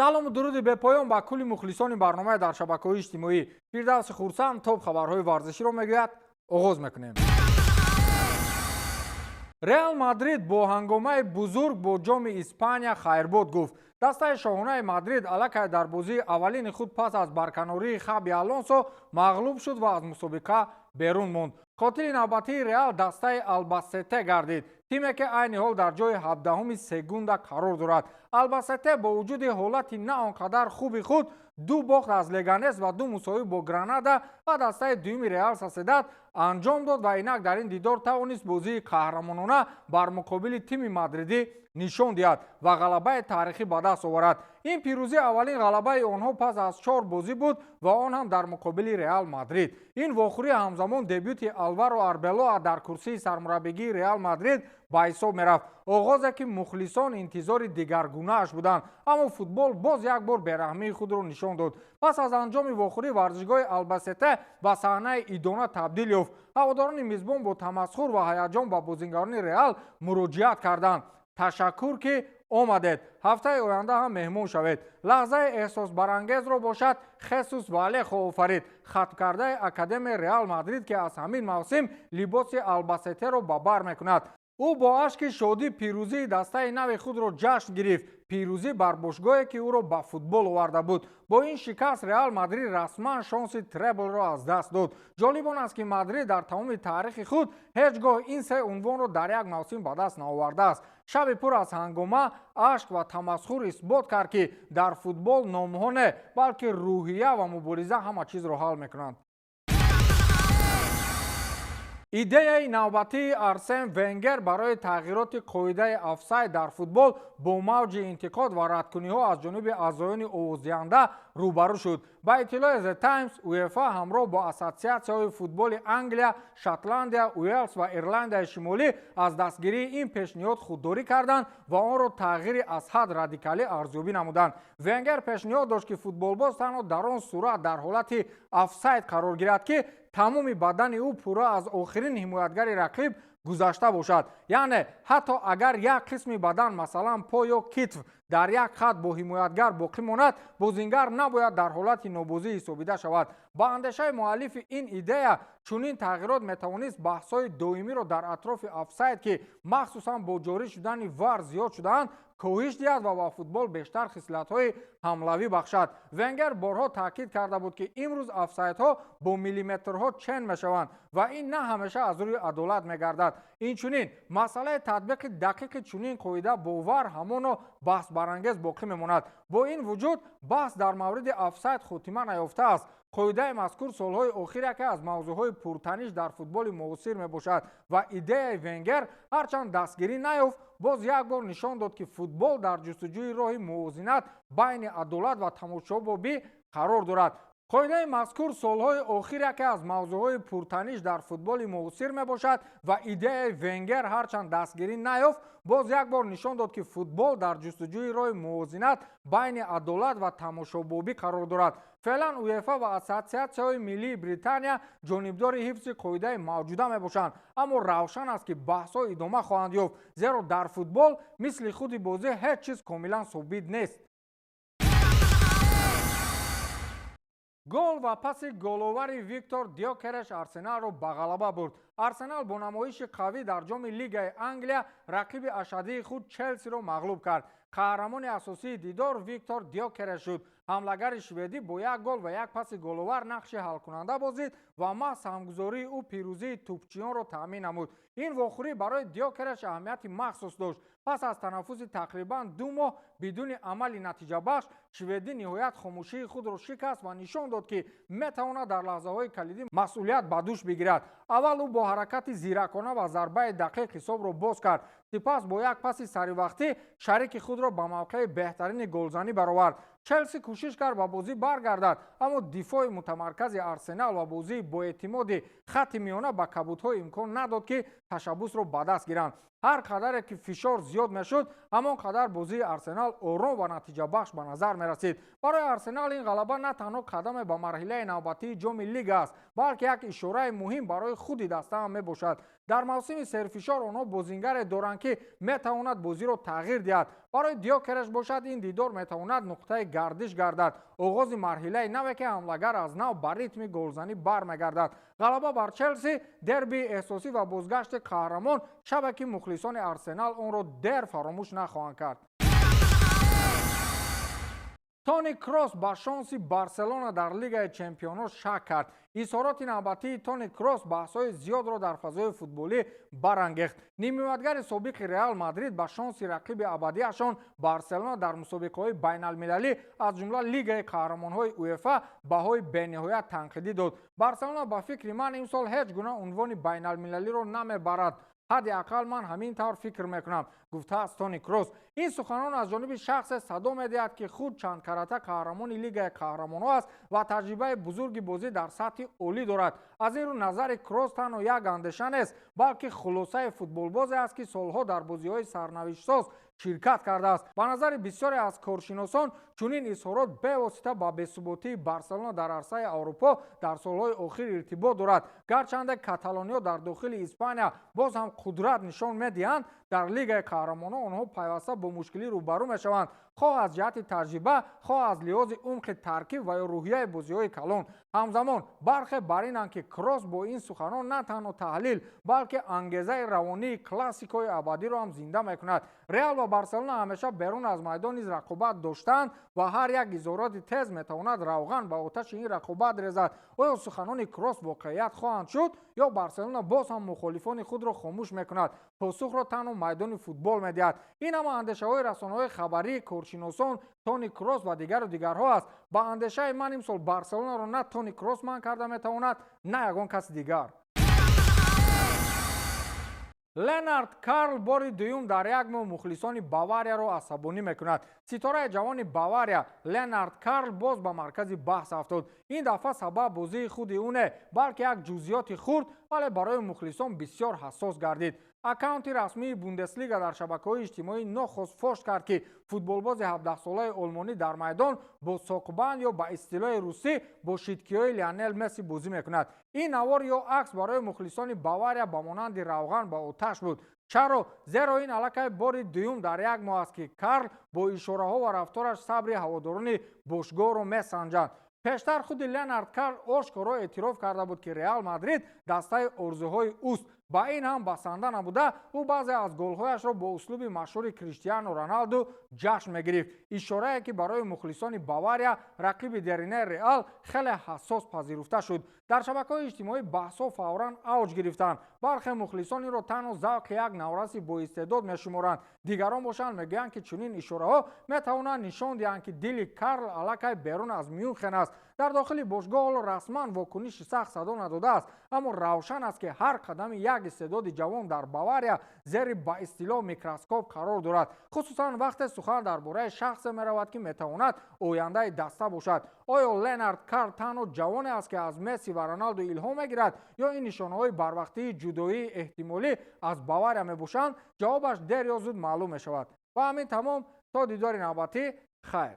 салому дуруди бепоён ба кулли мухлисони барномаи дар шабакаҳои иҷтимоӣ. Фирдавси хурсанд тоб хабарҳои варзиширо мегӯяд. оғоз мекунем. Реал Мадрид бо ҳангомаи бузург бо ҷоми Испания хайрбод гуфт. дастаи шоҳонаи Мадрид аллакай дар бозии аввалини худ пас аз барканории Хаби Алонсо мағлуб шуд ва аз мусобиқа берун монд. қотили навбатии Реал дастаи Албасете гардид. тиме ки айни ҳол дар ҷои 17-уми сегунда қарор дорад. Албасете бо вуҷуди ҳолати на он қадар хуби худ ду бохт аз Леганес ва ду мусови бо Гранада ва дастаи дуюми Реал Соседад анҷом дод ва инак дар ин дидор тавонист бозии қаҳрамонона бар муқобили тими мадридӣ нишон диҳад ва ғалабаи таърихӣ ба даст оварад. ин пирӯзӣ аввалин ғалабаи онҳо пас аз 4 бозӣ буд ва он ҳам дар муқобили Реал Мадрид. ин вохӯрӣ ҳамзамон дебюти Алваро Арбелоа дар курсии сармураббигии Реал Мадрид ба ҳисоб мерафт. оғозе ки мухлисон интизори дигаргунааш буданд, аммо футбол боз як бор бераҳмии худро нишон дод. пас аз анҷоми вохӯрӣ варзишгоҳи Албасете ба саҳнаи идона табдил ёфт. ҳаводорони мизбон бо тамасхур ва ҳаяҷон ба бозингарони Реал муроҷиат карданд. ташаккур ки омадед, ҳафтаи оянда ҳам меҳмон шавед. лаҳзаи эҳсосбарангезро бошад Хесус Валехо офарид, хатм кардаи академияи Реал Мадрид ки аз ҳамин мавсим либоси Албасетеро ба бар мекунад. ӯ бо ашки шодӣ пирӯзии дастаи нави худро ҷашн гирифт. пирӯзӣ бар бошгоҳе ки ӯро ба футбол оварда буд. бо ин шикаст Реал Мадрид расман шонси треблро аз даст дод. ҷолиб он аст ки Мадрид дар тамоми таърихи худ ҳеҷ гоҳ ин се унвонро дар як мавсим ба даст наовардааст. шаби пур аз ҳангома, ашк ва тамасхур исбот кард ки дар футбол номҳо не, балки рӯҳия ва мубориза ҳама чизро ҳал мекунанд. идеяи навбатии Арсен Венгер барои тағйироти қоидаи офсайд дар футбол бо мавҷи интиқод ва радкуниҳо аз ҷониби аъзоёни овоздиҳанда рӯбарӯ шуд. ба иттилои The Times, УЕФА ҳамроҳ бо ассотсиатсияҳои футболи Англия, Шотландия, Уэльс ва Ирландияи Шимолӣ аз дастгирии ин пешниҳод худдорӣ карданд ва онро тағйири аз ҳад радикалӣ арзёбӣ намуданд. Венгер пешниҳод дошт ки футболбоз танҳо дар он сурат дар ҳолати офсайд қарор гирад ки тамоми бадани ӯ пурра аз охирин ҳимоятгари рақиб гузашта бошад. яъне ҳатто агар як қисми бадан, масалан по ё китф, дар як хат бо ҳимоятгар боқӣ монад, бозингар набояд дар ҳолати нобозӣ ҳисобида шавад. ба андешаи муаллифи ин идея, чунин тағйирот метавонист баҳсҳои доимиро дар атрофи офсайд ки махсусан бо ҷорӣ шудани ВАР зиёд шудаанд, коҳиш диҳад ва ба футбол бештар хислатҳои ҳамлавӣ бахшад. Венгер борҳо таъкид карда буд ки имрӯз офсайдҳо бо миллиметрҳо чен мешаванд ва ин на ҳамеша аз рӯи адолат мегардад. инчунин масъалаи татбиқи дақиқи чунин қоида бо ВАР ҳамоно баҳсбарангез боқӣ мемонад. бо ин вуҷуд баҳс дар мавриди офсайд хотима наёфтааст. қоидаи мазкур солҳои охир яке аз мавзӯъҳои пуртаниш дар футболи муосир мебошад ва идеяи Венгер ҳарчанд дастгирӣ наёфт, боз як бор нишон дод ки футбол дар ҷустуҷӯи роҳи мувозинат байни адолат ва тамошобобӣ қарор дорад. қоидаи мазкур солҳои охир яке аз мавзӯъҳои пуртаниш дар футболи муосир мебошад ва идеяи Венгер ҳарчанд дастгирӣ наёфт, боз як бор нишон дод ки футбол дар ҷустуҷӯи роҳи мувозинат байни адолат ва тамошобобӣ қарор дорад. феълан УЕФА ва ассотсиатсияҳои миллии Британия ҷонибдори ҳифзи қоидаи мавҷуда мебошанд, аммо равшан аст ки баҳсҳо идома хоҳанд ёфт, зеро дар футбол мисли худи бозӣ ҳеҷ чиз комилан собит нест. гол ва паси головари Виктор Гёкереш Арсеналро ба ғалаба бурд. Арсенал бо намоиши қавӣ дар ҷоми Лигаи Англия рақиби ашадии худ Челсиро мағлуб кард. қаҳрамони асосии дидор Виктор Гёкереш шуд. ҳамлагари шведӣ бо як гол ва як паси головар нақши ҳалкунанда бозид ва маҳз ҳамгузории ӯ пирӯзии тӯбчиёнро таъмин намуд. ин вохӯрӣ барои Гёкереш аҳамияти махсус дошт. пас аз танаффуси тақрибан 2 моҳ бидуни амали натиҷабахш, шведӣ ниҳоят хомӯшии худро шикаст ва нишон дод ки метавонад дар лаҳзаҳои калидӣ масъулият ба дӯш бигирад. аввал ӯ бо ҳаракати зиракона ва зарбаи дақиқ ҳисобро боз кард. сипас бо як паси саривақтӣ шарики худро ба мавқеи беҳтарини голзанӣ баровард. Челси кӯшиш кард ба бозӣ баргардад, аммо дифои мутамаркази Арсенал ва бозии боэътимоди хатти миёна ба кабудҳо имкон надод ки ташаббусро ба даст гиранд. ҳар қадаре ки фишор зиёд мешуд, ҳамон қадар бозии Арсенал ором ва натиҷабахш ба назар мерасид. барои Арсенал ин ғалаба на танҳо қадаме ба марҳилаи навбатии ҷоми лига аст, балки як ишораи муҳим барои худи даста ҳам мебошад. дар мавсими серфишор онҳо бозингаре доранд ки метавонад бозиро тағйир диҳад барои Gyökeres бошад ин дидор метавонад нуқтаи гардиш гардад. оғози марҳилаи наве ки ҳамлагар аз нав ба ритми голзанӣ бармегардад. ғалаба бар Челси, дерби эҳсосӣ ва бозгашти қаҳрамон шабе ки мухлисони Арсенал онро дер фаромӯш нахоҳанд кард. Тони Кросс ба шонси Барселона дар Лигаи Чемпионҳо шак кард. изҳороти навбатии Тони Кросс баҳсҳои зиёдро дар фазои футболӣ барангехт. нимиёнатгари собиқи Реал Мадрид ба шонси рақиби абадиашон Барселона дар мусобиқаҳои байналмилалӣ аз ҷумла Лигаи қаҳрамонҳои УЕФА баҳои бениҳоят танқидӣ дод. Барселона ба фикри ман имсол ҳеҷ гуна унвони байналмилалиро намебарад. ҳадди ақал ман ҳамин тавр фикр мекунам, гуфтааст Тони Кросс. ин суханон аз ҷониби шахсе садо медиҳад ки худ чандкарата қаҳрамони Лигаи қаҳрамонҳо аст ва таҷрибаи бузурги бозӣ дар сатҳи олӣ дорад. аз ин рӯ назари Кросс танҳо як андеша нест, балки хулосаи футболбозе аст ки солҳо дар бозиҳои сарнавиштсоз ширкат кардааст. ба назари бисёре аз коршиносон чунин изҳорот бевосита ба бесуботии Барселона дар арсаи Аврупо дар солҳои охир иртибот дорад. гарчанде каталониё дар дохили Испания боз ҳам қудрат нишон медиҳанд, дар Лигаи қаҳрамонҳо онҳо пайваста бо мушкилӣ рӯбарӯ мешаванд, хоҳ аз ҷиҳати таҷриба, хоҳ аз лиҳози умқи таркиб ва ё рӯҳияи бозиҳои калон. ҳамзамон бархе бар инанд ки Кросс бо ин суханон на танҳо таҳлил, балки ангезаи равонии классикои абадиро ҳам зинда мекунад. Реал ва Барселона ҳамеша берун аз майдон низ рақобат доштанд ва ҳар як изҳороти тез метавонад равған ба оташи ин рақобат резад. оё суханони Кросс воқеият хоҳанд шуд ё Барселона боз ҳам мухолифони худро хомӯш мекунад? посухро танҳо майдони футбол медиҳад. ин ҳама андешаҳои расонаҳои хабарии коршиносон Тони Кросс ва дигару дигарҳо аст. ба андешаи ман имсол Барселонаро на Тони Кросс манъ карда метавонад, на ягон каси дигар. Ленард Карл бори дуюм дар як моҳ мухлисони Баварияро асабонӣ мекунад. ситораи ҷавони Бавария Ленард Карл боз ба маркази баҳс афтод. ин дафъа сабаб бозии худи ӯ не, балки як ҷузъиёти хурд, вале барои мухлисон бисёр ҳассос гардид. аккаунти расмии Бундеслига дар шабакаҳои иҷтимоӣ нохост фош кард ки футболбози 17-солаи олмонӣ дар майдон бо соқбанд ё ба истилоҳи русӣ бо шиткиҳои Лионел Месси бозӣ мекунад. ин навор ё акс барои мухлисони Бавария ба монанди равған ба оташ буд. чаро? зеро ин аллакай бори дуюм дар як моҳ аст ки Карл бо ишораҳо ва рафтораш сабри ҳаводорони бошгоҳро месанҷад. пештар худи Ленард Карл ошкоро эътироф карда буд ки Реал Мадрид дастаи орзуҳои уст. ба ин ҳам басанда набуда, ӯ баъзе аз голҳояшро бо услуби машҳури Криштиану Роналду ҷашн мегирифт. ишорае ки барои мухлисони Бавария рақиби деринаи Реал хеле ҳассос пазируфта шуд. дар шабакаҳои иҷтимоӣ баҳсҳо фавран авҷ гирифтанд. бархе мухлисон инро танҳо завқи як навраси боистеъдод мешуморанд. дигарон бошанд мегӯянд ки чунин ишораҳо метавонанд нишон диҳанд ки дили Карл аллакай берун аз Мюнхен аст. дар дохили бошгоҳ ҳоло расман вокуниши сахт садо надодааст, аммо равшан аст ки ҳар қадами як истеъдоди ҷавон дар Бавария зери ба истилоҳ микроскоп қарор дорад, хусусан вақте сухан дар бораи шахсе меравад ки метавонад ояндаи даста бошад. оё Ленард Карл танҳо ҷавоне аст ки аз Месси ва Роналду илҳом мегирад ё ин нишонаҳои барвақтии ҷудоии эҳтимолӣ аз Бавария мебошанд? ҷавобаш дер ё зуд маълум мешавад. ва ҳамин тамом, то дидори навбатӣ, хайр.